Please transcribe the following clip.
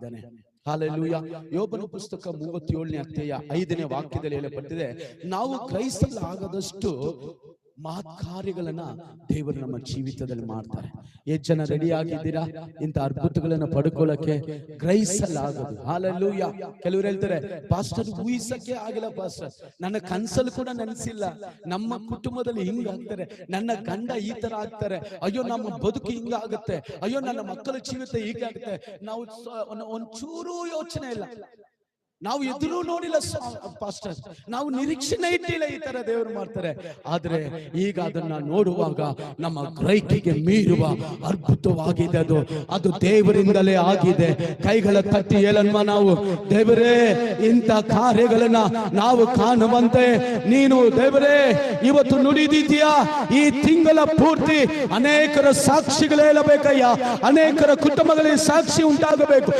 ಮಾಡಿದ್ದಾನೆ. ಹಲ್ಲೆಲೂಯಾ. ಯೋಬನ ಪುಸ್ತಕ 37ನೇ ಅಧ್ಯಾಯ 5ನೇ ವಾಕ್ಯದಲ್ಲಿ ಹೇಳಲ್ಪಟ್ಟಿದೆ, ನಾವು ಗ್ರಹಿಸಲಾಗದಷ್ಟು ಮಹತ್ ಕಾರ್ಯಗಳನ್ನ ದೇವರು ನಮ್ಮ ಜೀವಿತದಲ್ಲಿ ಮಾಡ್ತಾರೆ. ಎಷ್ಟು ಜನ ರೆಡಿ ಆಗಿದ್ದೀರಾ ಇಂಥ ಅದ್ಭುತಗಳನ್ನ ಪಡ್ಕೊಳ್ಳಕ್ಕೆ? ಗ್ರಹಿಸಲಾಗದು. ಹಲ್ಲೆಲೂಯಾ. ಕೆಲವರು ಹೇಳ್ತಾರೆ, ಪಾಸ್ಟರ್ ಊಹಿಸಕ್ಕೆ ಆಗಿಲ್ಲ ಪಾಸ್ಟರ್, ನನ್ನ ಕನ್ಸಲ್ಲಿ ಕೂಡ ನೆನೆಸಿಲ್ಲ, ನಮ್ಮ ಕುಟುಂಬದಲ್ಲಿ ಹಿಂಗಾಗ್ತಾರೆ, ನನ್ನ ಗಂಡ ಈ ತರ ಆಗ್ತಾರೆ, ಅಯ್ಯೋ ನಮ್ಮ ಬದುಕು ಹಿಂಗಾಗುತ್ತೆ, ಅಯ್ಯೋ ನನ್ನ ಮಕ್ಕಳ ಜೀವಿತ ಹೀಗಾಗುತ್ತೆ. ನಾವು ಒಂಚೂರು ಯೋಚನೆ ಇಲ್ಲ, ನಾವು ಎದುರು ನೋಡಿಲ್ಲ ಪಾಸ್ಟರ್, ನಾವು ನಿರೀಕ್ಷಣೆ ಇಟ್ಟಿಲ್ಲ ಈ ತರ ದೇವರು ಮಾಡ್ತಾರೆ. ಆದ್ರೆ ಈಗ ಅದನ್ನ ನೋಡುವಾಗ ನಮ್ಮ ಗ್ರಹಿಕೆಗೆ ಮೀರುವ ಅದ್ಭುತವಾಗಿದೆ. ಅದು ದೇವರಿಂದಲೇ ಆಗಿದೆ. ಕೈಗಳ ತಟ್ಟಿ ಹೇಳನ್ಮ ನಾವು, ದೇವರೇ ಇಂಥ ಕಾರ್ಯಗಳನ್ನ ನಾವು ಕಾಣುವಂತೆ ನೀನು ದೇವರೇ ಇವತ್ತು ನುಡಿದಿದ್ದೀಯಾ. ಈ ತಿಂಗಳ ಪೂರ್ತಿ ಅನೇಕರ ಸಾಕ್ಷಿಗಳು ಹೇಳಬೇಕಯ್ಯ, ಅನೇಕರ ಕುಟುಂಬಗಳಿಗೆ ಸಾಕ್ಷಿ ಉಂಟಾಗಬೇಕು.